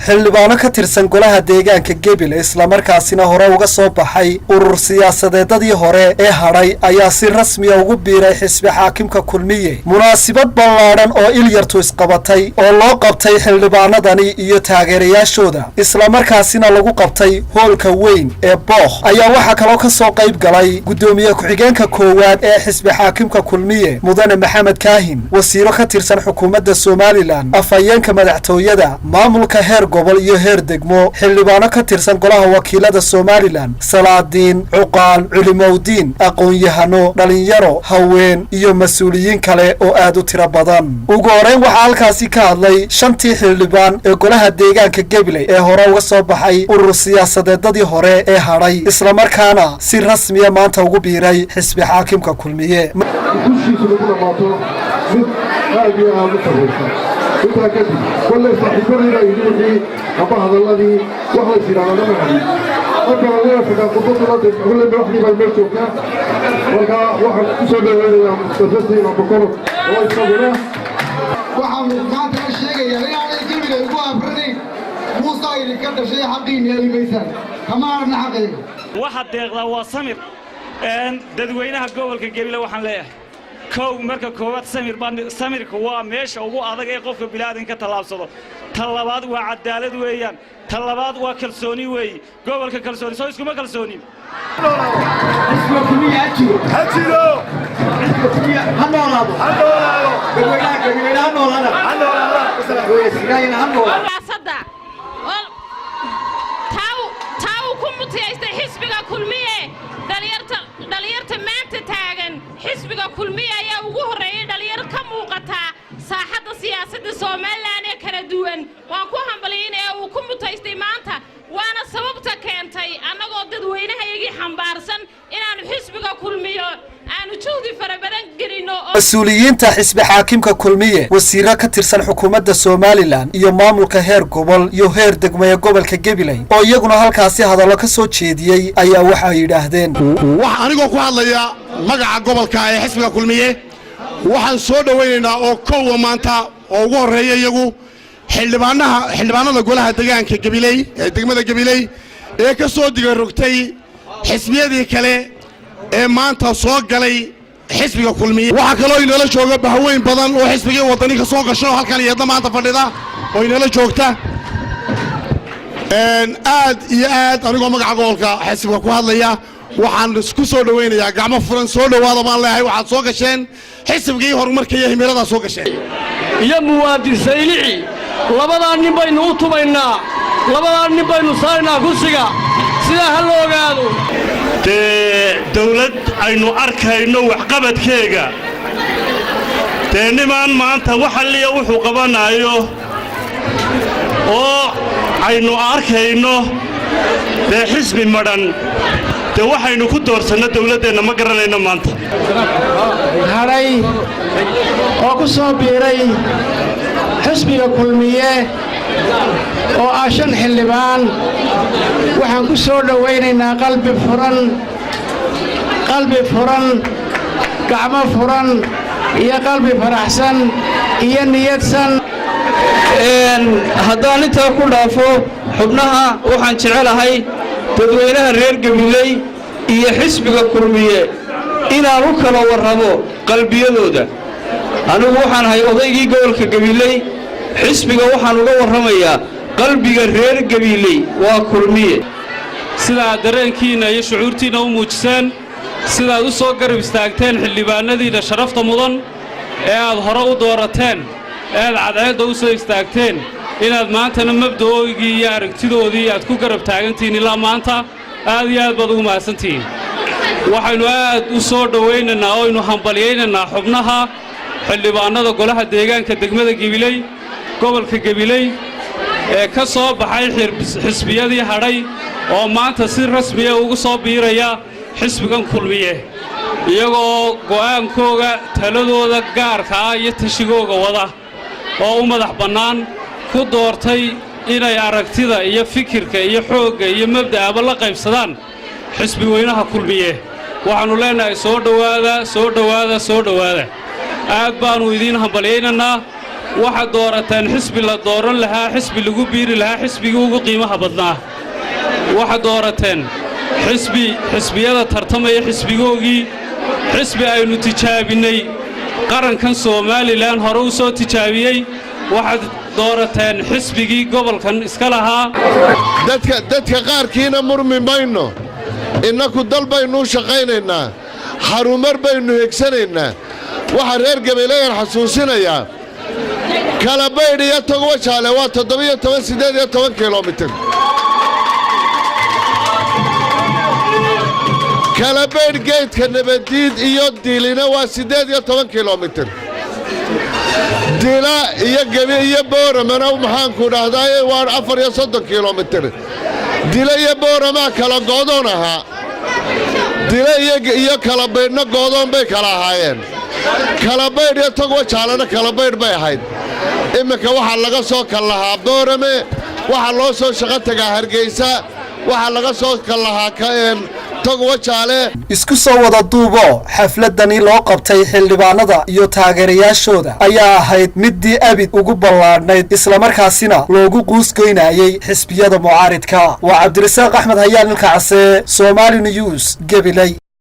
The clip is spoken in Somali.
xildhibaano ka tirsan golaha deegaanka Gabiley isla markaasina hore uga soo baxay urur siyaasadeedadii hore ee hadhay ayaa si rasmi ah ugu biiray xisbi xaakimka Kulmiye munaasabad ballaaran oo ilyartu isqabatay oo loo qabtay xildhibaanadani iyo taageerayaashooda isla markaasina lagu qabtay hoolka weyn ee Booq ayaa waxa kale ka soo qayb galay gudoomiye ku-xigeenka koowaad ee xisbi xaakimka Kulmiye mudane Maxamed Kaahin wasiiro ka tirsan xukuumadda Somaliland afayeenka madaxtooyada maamulka heer gobol iyo heer degmo xildhibaano ka tirsan golaha wakiilada Somaliland salaadiin cuqaal culimowdiin aqoon-yahano dhalinyaro haween iyo mas'uuliyiin kale oo aad u tiro badan ugu horeyn waxa halkaasi ka hadlay shantii xildhibaan ee golaha deegaanka Gabiley ee hore uga soo baxay urur siyaasadeedadii hore ee hadhay isla markaana si rasmi ah maanta ugu biiray xisbi xaakimka Kulmiye inta kadib kullu saaxiibadina idinii aba hadalladii waxa jiraana macni marka la fadhiyo qodobada kullu wixii bal meelka marka waxa ku soo dhaweynaya mustafadiina bokoro oo isaguna waxa maanta la sheegaya inay Gabiley ugu afrinay Muuse ay ka dhashay xaqiin ee limaysan kama arna xaqeeyo waxa deeqda waa samir dadweynaha gobolka Gabiley waxaan leeyahay كو مركب كوات سمير كوا مش أو هذا يقف بلاد إنك تلابسه طلبات وعدالة ويان طلبات وكلسوني وي قبل كلسوني سوي اسمه كلسوني اسمه كمية هاتيلو اسمه كمية هنولادو تاو كم تيستحسبك كلمية دليرت ما تتاجن حسبك كلمية يا وجوهري دلير كم وقتها ساحة السياسة الصومالية كردوان وأكوهم بلين وكم تيستمانتها وأنا سببتك أنتي أنا قد دوينها يجي حمبارسن إن أنا حسبك كلمية أنا شوفي فربنا جرينو مسؤولين حزب حاكمك كلمية وسيرة كترسل حكومة الصوماليلاند iyo maamulka heer gobol iyo heer degmo ee gobolka Gabiley oo iyaguna halkaasi hadallo ka soo jeediyay ayaa waxa ay yiraahdeen wax anigoo ku hadlaya magaca gobolka ee xisbiga Kulmiye waxaan soo dhaweynaynaa oo koow maanta oo ugu horeeya iyagu xildhibaanada golaha deegaanka Gabiley ee degmada Gabiley ee ka soo digarogtay xisbiyadii kale ee maanta soo galay xisbiga Kulmiye waxa kale oo inala jooga bahaweyn badan oo xisbiga wadani ka soo gasho halkan iyo maanta fadhida oo inala joogta aad iyo aad anigoo magaca gobolka xisbiga ku hadlaya waxaan isku soo dhaweynayaa gacmo furan soo dhawaada baan leeyahay waxaad soo gasheen xisbigii horumarka iyo himilada soo gasheen iyo muwaadin saylici labadan nin baynu u tumaynaa labadan nin baynu saarnaa kursiga sida hal ogaado dawlad aynu arkayno wax qabadkeega niman maanta waxa liya wuxuu qabanayo oo aynu arkayno xisbi maran waxaynu ku doorsano dawladdeena ma garanayno maanta haray oo ku soo biiray xisbiga Kulmiye oo ashan xildhibaan waxaan ku soo dhaweynaynaa qalbi furan gacmo furan iyo qalbi faraxsan iyo niyadsan haddaan intaa ku dhaafo xubnaha waxaan jecelahay dadweynaha reer Gabiley iyo xisbiga Kulmiye inaan u kala warramo qalbiyadooda anigu waxaan ahay odaygii gobolka Gabiley xisbiga waxaan uga warramayaa qalbiga reer Gabiley waa Kulmiye sida dareenkiina iyo shucuurtiina u muujiseen sida u soo garab istaagteen xildhibaanadiina sharafta mudan ee aad hore u doorateen ee cadaalad u soo istaagteen inaad maantana mabda'oogii iyo aragtidoodii aad ku garab taagantiin ilaa maanta aad iyo aad baad ugu mahadsantihiin waxaynu aad u soo dhaweynaynaa oo aynu hambaliyaynaynaa xubnaha xildhibaanada golaha deegaanka degmada Gabiley gobolka Gabiley ee ka soo baxay xisbiyadii hadhay oo maanta si rasmi ah ugu soo biiraya xisbigan Kulmiye iyagoo go'aankooga taladooda gaarka ah iyo tashigooga wada oo u madax bannaan ku doortay inay aragtida iyo fikirka iyo xoogga iyo mabda'aba la qaybsadaan xisbi weynaha Kulmiye waxaanu leenahay soo dhawaada aad baanu idin hambalyeynaa waxaad doorateen xisbi la dooran lahaa xisbi lagu biiri lahaa xisbigii ugu qiimaha badnaa waxaad doorateen xisbiyada tartamaya xisbigoogii xisbi aynu tijaabinnay qarankan somalilan hore u soo tijaabiyey waxaad doorateen xisbigii gobolkan iska lahaa dadka qaarkiina murmi mayno innaku dal baynu u shaqaynaynaa harumar baynu hegsanaynaa waxaa reer gabiilayan xasuusinayaa kalabaydh iyo togwajaale waa 7-8 kilomitir kalabaydh geedka nabadiid iyo diilina waa 8 kilomitir dila iyo gebi iyo booramana maxaanku dhahdaa waa 4 kilomitir dila iyo booramaa kala goodoon ahaa dila iyo kalabaydhna goodoon bay kala ahaayeen kalabaydh iyo togwajaalena kalabaydh bay ahayd iminka waxaa laga soo kal lahaa boorame waxaa loo soo shaqo tagaa hargeysa waxaa laga soo kal lahaa isku soo wada duubo xafladani loo qabtay xildhibaanada iyo taageerayaashooda ayaa ahayd middii abid ugu ballaadhnayd islamarkaasina loogu quusgoynayay xisbiyada mucaaridka waa cabdirasaaq axmed hayaan ilka case Somali News Gabiley.